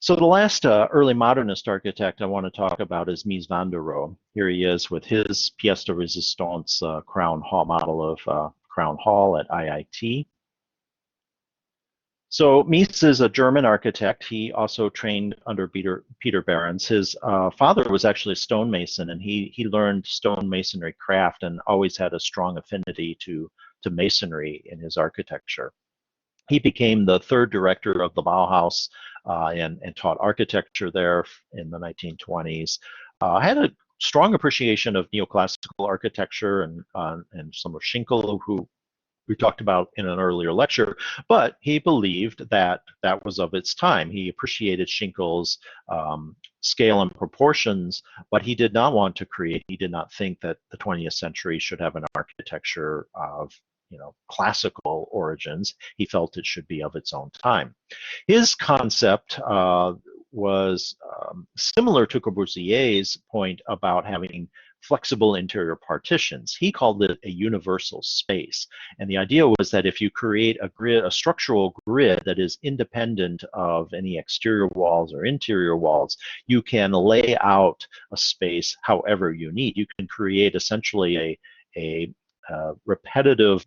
So the last early modernist architect I want to talk about is Mies Van Der Rohe. Here he is with his pièce de résistance Crown Hall model of Crown Hall at IIT. So Mies is a German architect. He also trained under Peter Behrens. His father was actually a stonemason, and he learned stonemasonry craft and always had a strong affinity to masonry in his architecture. He became the third director of the Bauhaus and taught architecture there in the 1920s. Had a strong appreciation of neoclassical architecture and some of Schinkel, who we talked about in an earlier lecture, but he believed that that was of its time. He appreciated Schinkel's scale and proportions, but he did not want to create, he did not think that the 20th century should have an architecture of classical origins. He felt it should be of its own time. His concept was similar to Corbusier's point about having flexible interior partitions. He called it a universal space. And the idea was that if you create a grid, a structural grid that is independent of any exterior walls or interior walls, you can lay out a space however you need. You can create essentially a repetitive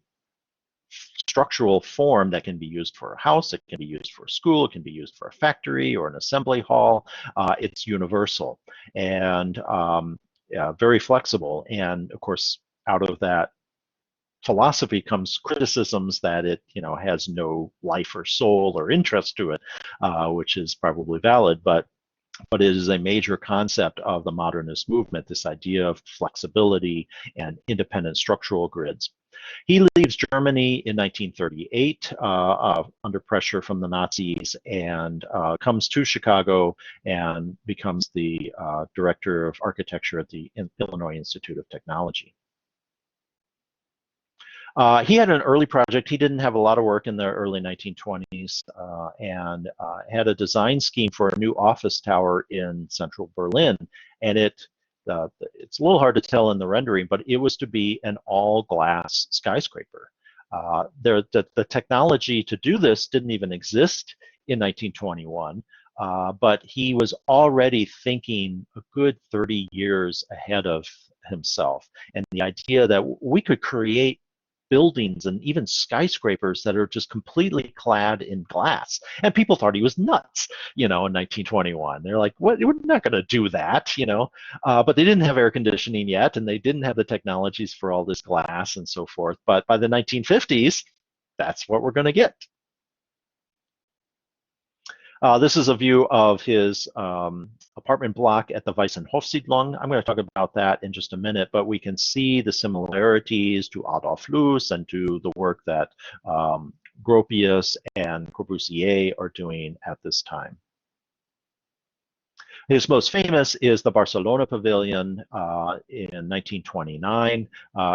structural form that can be used for a house, it can be used for a school, it can be used for a factory or an assembly hall. It's universal and very flexible. And of course, out of that philosophy comes criticisms that it has no life or soul or interest to it, which is probably valid, but it is a major concept of the modernist movement, this idea of flexibility and independent structural grids. He leaves Germany in 1938 under pressure from the Nazis and comes to Chicago and becomes the director of architecture at the Illinois Institute of Technology. He had an early project. He didn't have a lot of work in the early 1920s and had a design scheme for a new office tower in central Berlin. And it's a little hard to tell in the rendering, but it was to be an all-glass skyscraper. The technology to do this didn't even exist in 1921, but he was already thinking a good 30 years ahead of himself. And the idea that we could create buildings and even skyscrapers that are just completely clad in glass. And people thought he was nuts, in 1921. They're like, what? We're not going to do that, but they didn't have air conditioning yet, and they didn't have the technologies for all this glass and so forth. But by the 1950s, that's what we're going to get. This is a view of his apartment block at the Weissenhofsiedlung. I'm going to talk about that in just a minute, but we can see the similarities to Adolf Loos and to the work that Gropius and Corbusier are doing at this time. His most famous is the Barcelona Pavilion in 1929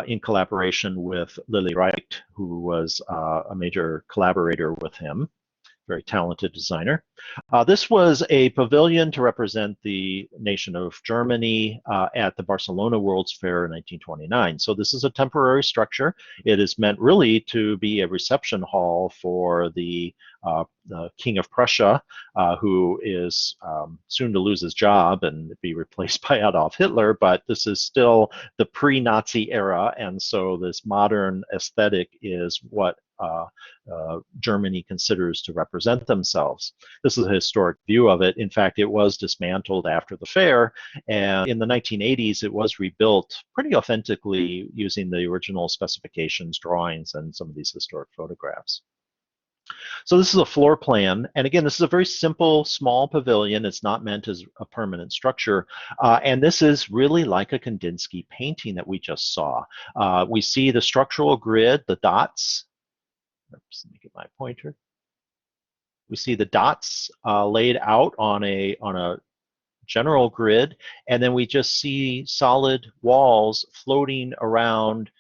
in collaboration with Lily Wright, who was a major collaborator with him. Very talented designer. This was a pavilion to represent the nation of Germany at the Barcelona World's Fair in 1929. So this is a temporary structure. It is meant really to be a reception hall for the King of Prussia, who is soon to lose his job and be replaced by Adolf Hitler, but this is still the pre-Nazi era, and so this modern aesthetic is what Germany considers to represent themselves. This is a historic view of it. In fact, it was dismantled after the fair, and in the 1980s it was rebuilt pretty authentically using the original specifications, drawings, and some of these historic photographs. So this is a floor plan, and again, this is a very simple, small pavilion. It's not meant as a permanent structure, and this is really like a Kandinsky painting that we just saw. We see the structural grid, the dots. Oops, let me get my pointer. We see the dots laid out on a general grid, and then we just see solid walls floating around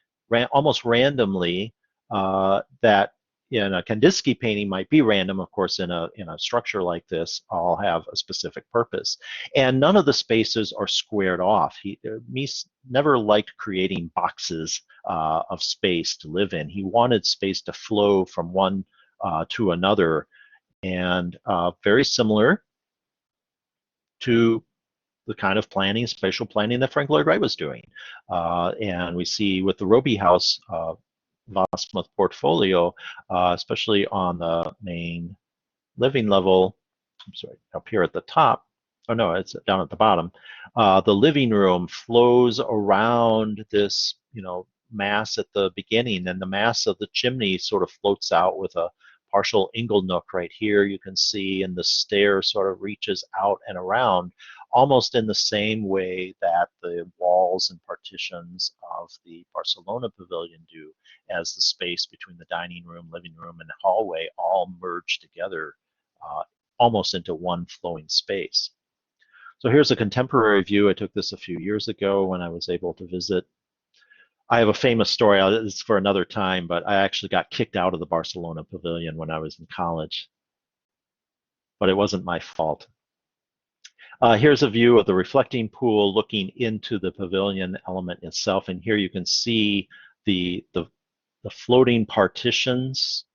almost randomly that in a Kandinsky painting might be random. Of course, in a structure like this, all have a specific purpose. And none of the spaces are squared off. Mies never liked creating boxes of space to live in. He wanted space to flow from one to another. And very similar to the kind of planning, spatial planning that Frank Lloyd Wright was doing. And we see with the Roby House Vosmuth portfolio, especially on the main living level, I'm sorry, up here at the top, oh no, it's down at the bottom, the living room flows around this, mass at the beginning, and the mass of the chimney sort of floats out with a partial ingle nook right here, you can see, and the stair sort of reaches out and around, almost in the same way that the walls and partitions of the Barcelona Pavilion do, as the space between the dining room, living room, and hallway all merge together almost into one flowing space. So here's a contemporary view. I took this a few years ago when I was able to visit. I have a famous story, it's for another time, but I actually got kicked out of the Barcelona Pavilion when I was in college. But it wasn't my fault. Here's a view of the reflecting pool looking into the pavilion element itself. And here you can see the floating partitions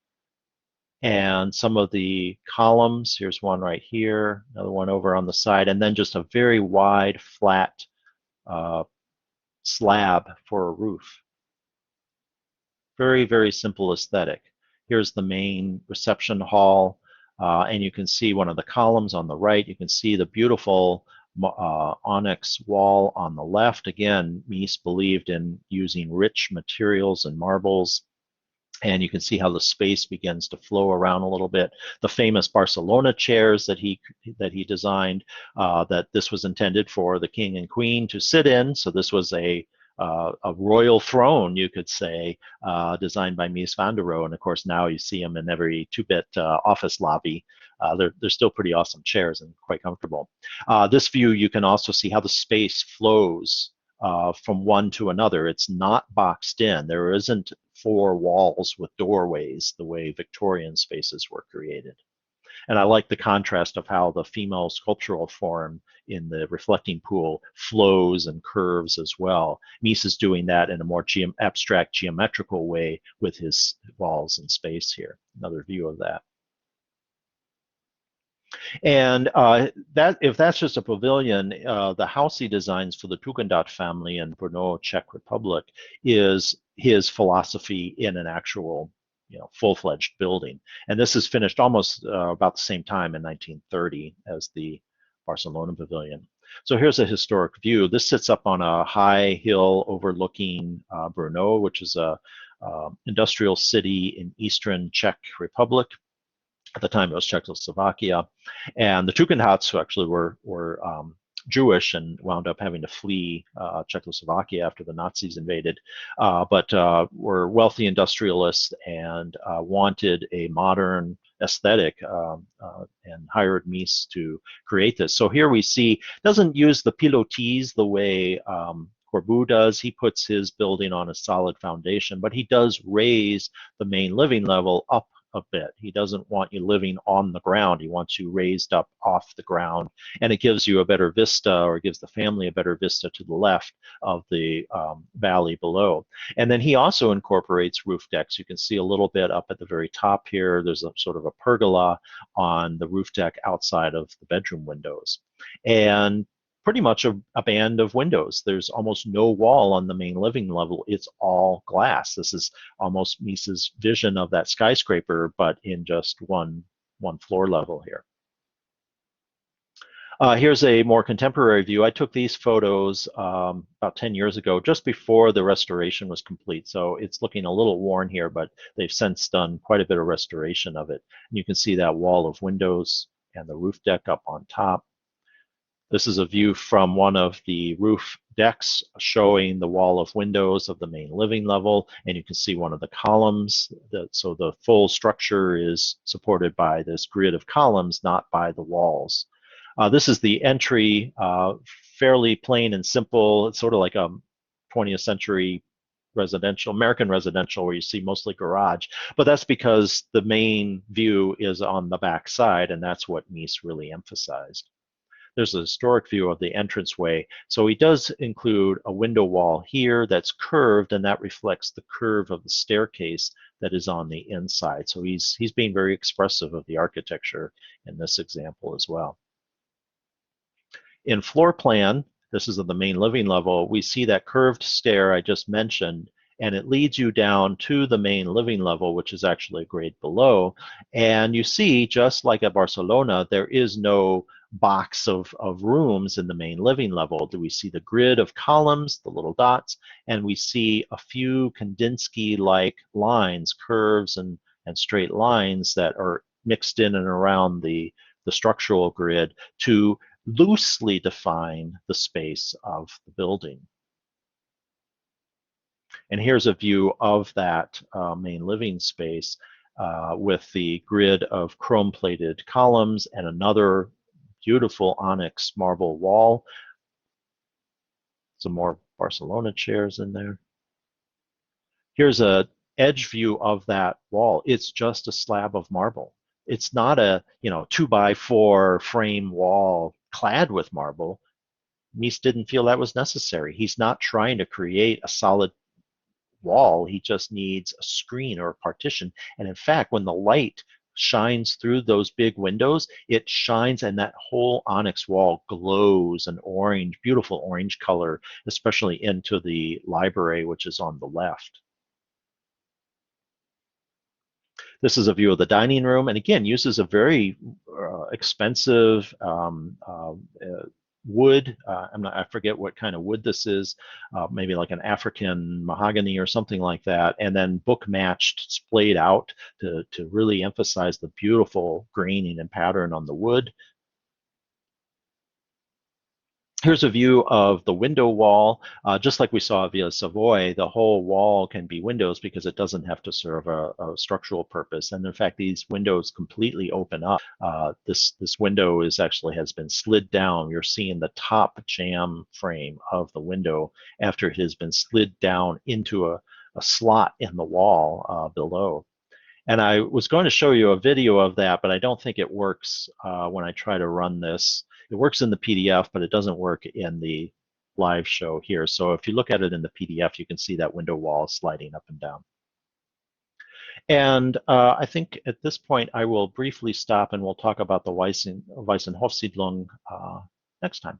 and some of the columns. Here's one right here, another one over on the side, and then just a very wide, flat slab for a roof. Very, very simple aesthetic. Here's the main reception hall, and you can see one of the columns on the right. You can see the beautiful onyx wall on the left. Again, Mies believed in using rich materials and marbles. And you can see how the space begins to flow around a little bit. The famous Barcelona chairs that he designed, that this was intended for the king and queen to sit in. So this was a royal throne, you could say, designed by Mies Van Der Rohe. And of course, now you see them in every two-bit office lobby. They're still pretty awesome chairs and quite comfortable. This view, you can also see how the space flows from one to another. It's not boxed in. There isn't four walls with doorways the way Victorian spaces were created. And I like the contrast of how the female sculptural form in the reflecting pool flows and curves as well. Mies is doing that in a more abstract geometrical way with his walls and space here. Another view of that. And if that's just a pavilion, the house he designs for the Tugendhat family in Brno, Czech Republic, is his philosophy in an actual, full-fledged building. And this is finished almost about the same time in 1930 as the Barcelona Pavilion. So here's a historic view. This sits up on a high hill overlooking Brno, which is a industrial city in eastern Czech Republic. At the time, it was Czechoslovakia, and the Tugendhats, who actually were Jewish and wound up having to flee Czechoslovakia after the Nazis invaded, but were wealthy industrialists and wanted a modern aesthetic and hired Mies to create this. So here we see, doesn't use the pilotis the way Corbu does. He puts his building on a solid foundation, but he does raise the main living level up a bit. He doesn't want you living on the ground. He wants you raised up off the ground, and it gives you a better vista, or gives the family a better vista to the left of the valley below. And then he also incorporates roof decks. You can see a little bit up at the very top here. There's a sort of a pergola on the roof deck outside of the bedroom windows. And pretty much a band of windows. There's almost no wall on the main living level. It's all glass. This is almost Mies's vision of that skyscraper, but in just one floor level here. Here's a more contemporary view. I took these photos about 10 years ago, just before the restoration was complete. So it's looking a little worn here, but they've since done quite a bit of restoration of it. And you can see that wall of windows and the roof deck up on top. This is a view from one of the roof decks showing the wall of windows of the main living level, and you can see one of the columns. So the full structure is supported by this grid of columns, not by the walls. This is the entry, fairly plain and simple. It's sort of like a 20th century residential, American residential, where you see mostly garage, but that's because the main view is on the back side, and that's what Mies really emphasized. There's a historic view of the entranceway. So he does include a window wall here that's curved, and that reflects the curve of the staircase that is on the inside. So he's being very expressive of the architecture in this example as well. In floor plan, this is at the main living level, we see that curved stair I just mentioned, and it leads you down to the main living level, which is actually a grade below. And you see, just like at Barcelona, there is no box of rooms in the main living level. Do we see the grid of columns, the little dots, and we see a few Kandinsky-like lines, curves and straight lines that are mixed in and around the structural grid to loosely define the space of the building. And here's a view of that main living space with the grid of chrome-plated columns and another beautiful onyx marble wall. Some more Barcelona chairs in there. Here's a edge view of that wall. It's just a slab of marble. It's not a 2x4 frame wall clad with marble. Mies didn't feel that was necessary. He's not trying to create a solid wall. He just needs a screen or a partition. And in fact, when the light shines through those big windows, it shines and that whole onyx wall glows an orange, beautiful orange color, especially into the library, which is on the left. This is a view of the dining room, and again, uses a very expensive wood. I forget what kind of wood this is, maybe like an African mahogany or something like that, and then book matched, splayed out to really emphasize the beautiful graining and pattern on the wood. Here's a view of the window wall. Just like we saw via Savoy, the whole wall can be windows because it doesn't have to serve a structural purpose. And in fact, these windows completely open up. This window has been slid down. You're seeing the top jamb frame of the window after it has been slid down into a slot in the wall below. And I was going to show you a video of that, but I don't think it works when I try to run this. It works in the PDF, but it doesn't work in the live show here. So if you look at it in the PDF, you can see that window wall sliding up and down. And I think at this point, I will briefly stop and we'll talk about the Weissenhofsiedlung next time.